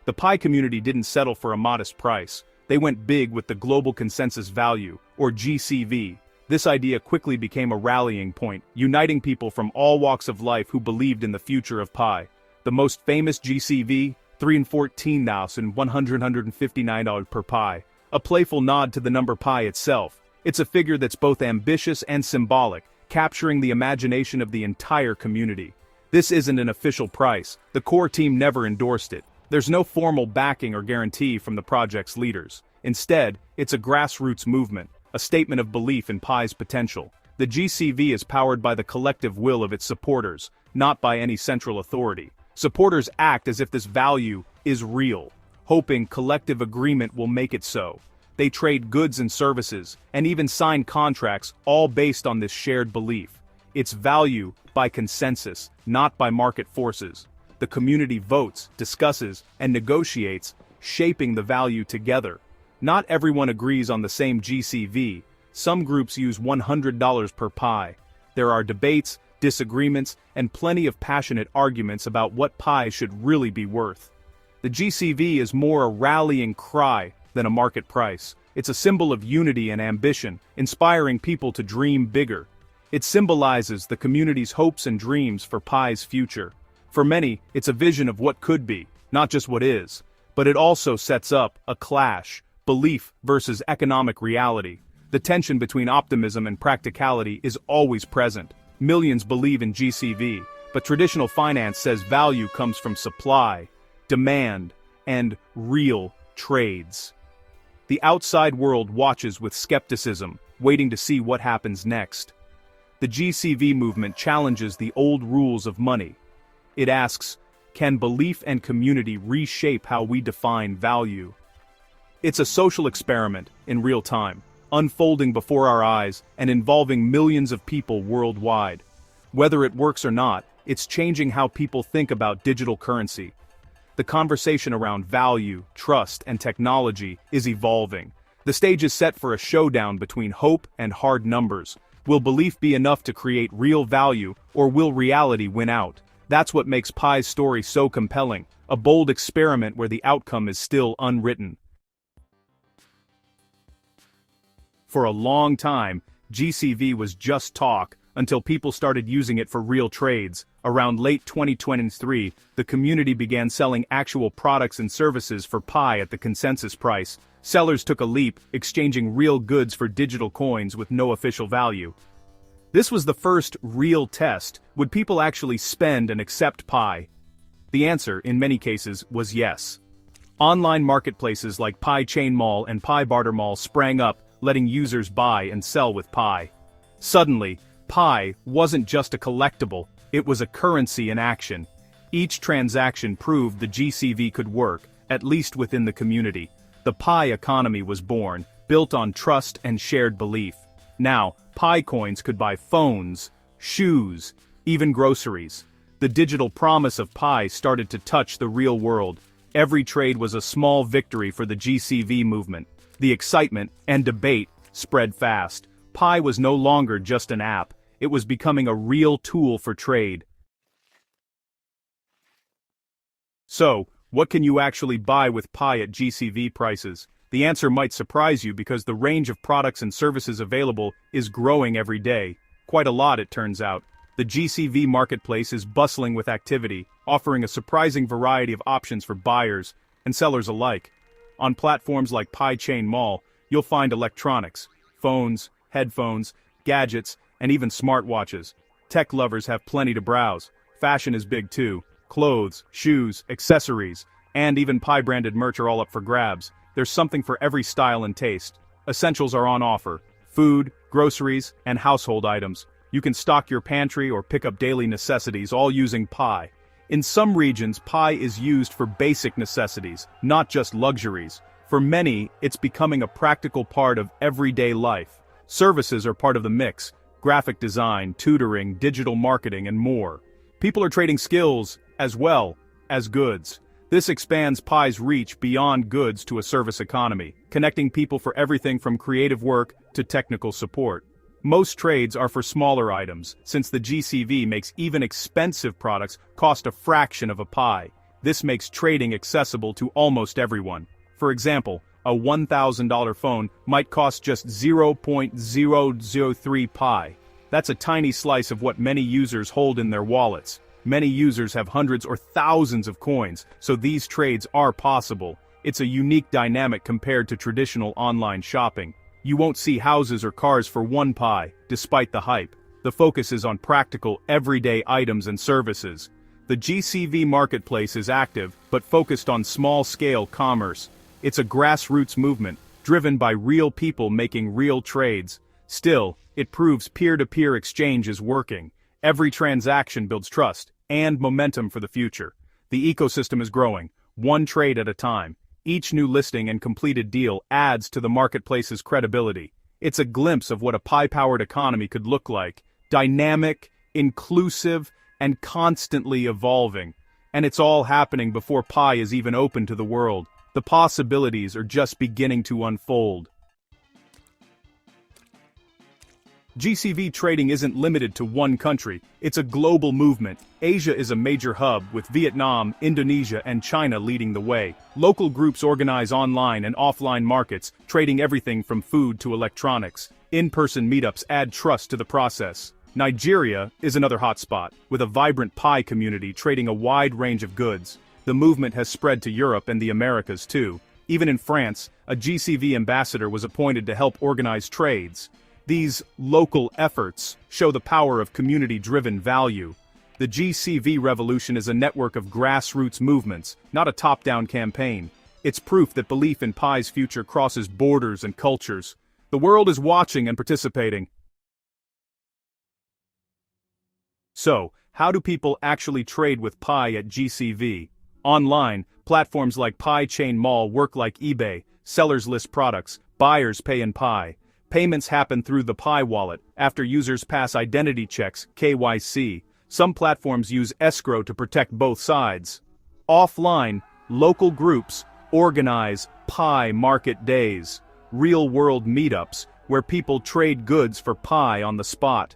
The Pi community didn't settle for a modest price. They went big with the global consensus value, or GCV. This idea quickly became a rallying point, uniting people from all walks of life who believed in the future of Pi. The most famous GCV, $314,159 per Pi, a playful nod to the number Pi itself. It's a figure that's both ambitious and symbolic, capturing the imagination of the entire community. This isn't an official price. The core team never endorsed it. There's no formal backing or guarantee from the project's leaders. Instead, it's a grassroots movement, a statement of belief in Pi's potential. The GCV is powered by the collective will of its supporters, not by any central authority. Supporters act as if this value is real, hoping collective agreement will make it so. They trade goods and services, and even sign contracts, all based on this shared belief. It's value by consensus, not by market forces. The community votes, discusses, and negotiates, shaping the value together. Not everyone agrees on the same GCV. Some groups use $100 per Pi. There are debates, disagreements, and plenty of passionate arguments about what Pi should really be worth. The GCV is more a rallying cry than a market price. It's a symbol of unity and ambition, inspiring people to dream bigger. It symbolizes the community's hopes and dreams for Pi's future. For many, it's a vision of what could be, not just what is. But it also sets up a clash, belief versus economic reality. The tension between optimism and practicality is always present. Millions believe in GCV, but traditional finance says value comes from supply, demand, and real trades. The outside world watches with skepticism, waiting to see what happens next. The GCV movement challenges the old rules of money. It asks, can belief and community reshape how we define value? It's a social experiment in real time, unfolding before our eyes and involving millions of people worldwide. Whether it works or not, it's changing how people think about digital currency. The conversation around value, trust, and technology is evolving. The stage is set for a showdown between hope and hard numbers. Will belief be enough to create real value, or will reality win out? That's what makes Pi's story so compelling, a bold experiment where the outcome is still unwritten. For a long time, GCV was just talk, until people started using it for real trades. Around late 2023, the community began selling actual products and services for Pi at the consensus price. Sellers took a leap, exchanging real goods for digital coins with no official value. This was the first real test. Would people actually spend and accept Pi? The answer, in many cases, was yes. Online marketplaces like Pi Chain Mall and Pi Barter Mall sprang up, letting users buy and sell with Pi. Suddenly, Pi wasn't just a collectible, it was a currency in action. Each transaction proved the GCV could work, at least within the community. The Pi economy was born, built on trust and shared belief. Now, Pi coins could buy phones, shoes, even groceries. The digital promise of Pi started to touch the real world. Every trade was a small victory for the GCV movement. The excitement and debate spread fast. Pi was no longer just an app, it was becoming a real tool for trade. So, what can you actually buy with Pi at GCV prices? The answer might surprise you because the range of products and services available is growing every day. Quite a lot, it turns out. The GCV marketplace is bustling with activity, offering a surprising variety of options for buyers and sellers alike. On platforms like Pi Chain Mall, you'll find electronics, phones, headphones, gadgets, and even smartwatches. Tech lovers have plenty to browse. Fashion is big too. Clothes, shoes, accessories, and even Pi-branded merch are all up for grabs. There's something for every style and taste. Essentials are on offer. Food, groceries, and household items. You can stock your pantry or pick up daily necessities, all using Pi. In some regions, Pi is used for basic necessities, not just luxuries. For many, it's becoming a practical part of everyday life. Services are part of the mix: graphic design, tutoring, digital marketing, and more. People are trading skills as well as goods. This expands Pi's reach beyond goods to a service economy, connecting people for everything from creative work to technical support. Most trades are for smaller items, since the GCV makes even expensive products cost a fraction of a Pi. This makes trading accessible to almost everyone. For example, a $1,000 phone might cost just 0.003 pi. That's a tiny slice of what many users hold in their wallets. Many users have hundreds or thousands of coins, so these trades are possible. It's a unique dynamic compared to traditional online shopping. You won't see houses or cars for 1 pi, despite the hype. The focus is on practical, everyday items and services. The GCV marketplace is active, but focused on small-scale commerce. It's a grassroots movement, driven by real people making real trades. Still, it proves peer-to-peer exchange is working. Every transaction builds trust and momentum for the future. The ecosystem is growing, one trade at a time. Each new listing and completed deal adds to the marketplace's credibility. It's a glimpse of what a pi-powered economy could look like: dynamic, inclusive, and constantly evolving. And it's all happening before pi is even open to the world. The possibilities are just beginning to unfold. GCV trading isn't limited to one country, it's a global movement. Asia is a major hub, with Vietnam, Indonesia, and China leading the way. Local groups organize online and offline markets, trading everything from food to electronics. In-person meetups add trust to the process. Nigeria is another hotspot, with a vibrant pi community trading a wide range of goods. The movement has spread to Europe and the Americas too. Even in France, a GCV ambassador was appointed to help organize trades. These local efforts show the power of community-driven value. The GCV revolution is a network of grassroots movements, not a top-down campaign. It's proof that belief in pi's future crosses borders and cultures. The world is watching and participating. So, how do people actually trade with pi at GCV? Online, platforms like Pi Chain Mall work like eBay. Sellers list products, buyers pay in pi. Payments happen through the Pi wallet, after users pass identity checks, KYC. Some platforms use escrow to protect both sides. Offline, local groups organize Pi market days, real-world meetups, where people trade goods for Pi on the spot.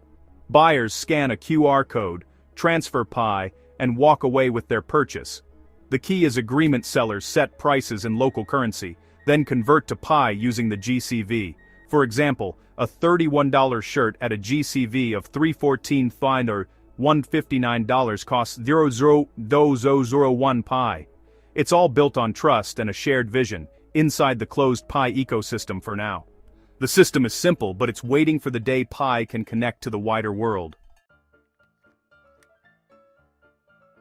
Buyers scan a QR code, transfer Pi, and walk away with their purchase. The key is agreement: sellers set prices in local currency, then convert to Pi using the GCV. For example, a $31 shirt at a GCV of 314 fine or $159 costs 0.00001 pi. It's all built on trust and a shared vision, inside the closed Pi ecosystem for now. The system is simple, but it's waiting for the day Pi can connect to the wider world.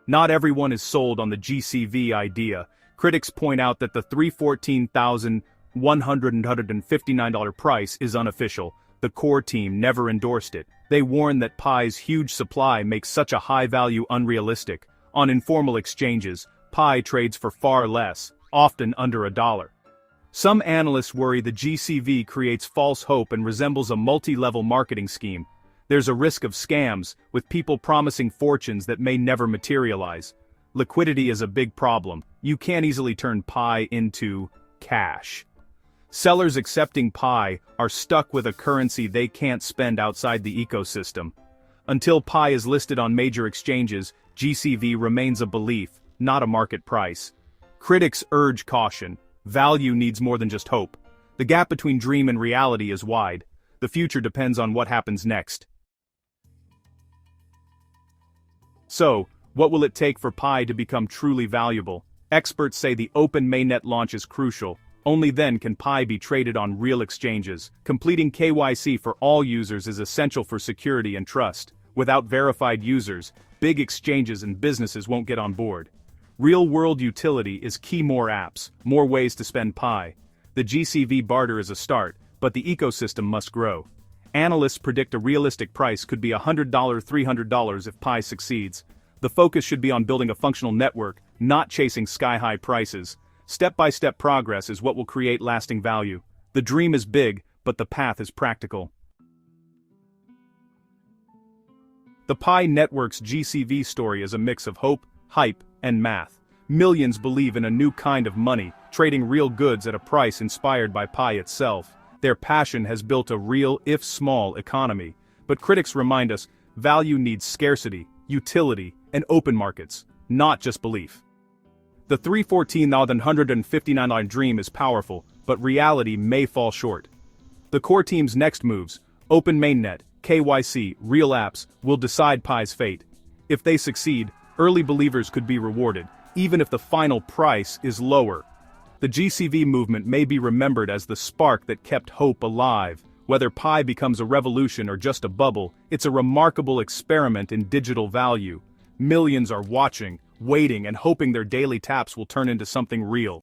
Not everyone is sold on the GCV idea. Critics point out that the $314,159 price is unofficial. The core team never endorsed it. They warn that Pi's huge supply makes such a high value unrealistic. On informal exchanges, Pi trades for far less, often under $1. Some analysts worry the GCV creates false hope and resembles a multi-level marketing scheme. There's a risk of scams, with people promising fortunes that may never materialize. Liquidity is a big problem. You can't easily turn Pi into cash. Sellers accepting Pi are stuck with a currency they can't spend outside the ecosystem. Until Pi is listed on major exchanges, GCV remains a belief, not a market price. Critics urge caution. Value needs more than just hope. The gap between dream and reality is wide. The future depends on what happens next. So, what will it take for Pi to become truly valuable? Experts say the open mainnet launch is crucial. Only then can Pi be traded on real exchanges. Completing KYC for all users is essential for security and trust. Without verified users, big exchanges and businesses won't get on board. Real-world utility is key: more apps, more ways to spend Pi. The GCV barter is a start, but the ecosystem must grow. Analysts predict a realistic price could be $100, $300 if Pi succeeds. The focus should be on building a functional network, not chasing sky-high prices. Step-by-step progress is what will create lasting value. The dream is big, but the path is practical. The Pi network's GCV story is a mix of hope, hype, and math. Millions believe in a new kind of money, trading real goods at a price inspired by Pi itself. Their passion has built a real, if small, economy. But critics remind us, value needs scarcity, utility, and open markets, not just belief. The 314,159 line dream is powerful, but reality may fall short. The core team's next moves, Open Mainnet, KYC, Real Apps, will decide Pi's fate. If they succeed, early believers could be rewarded, even if the final price is lower. The GCV movement may be remembered as the spark that kept hope alive. Whether Pi becomes a revolution or just a bubble, it's a remarkable experiment in digital value. Millions are watching, waiting, and hoping their daily taps will turn into something real.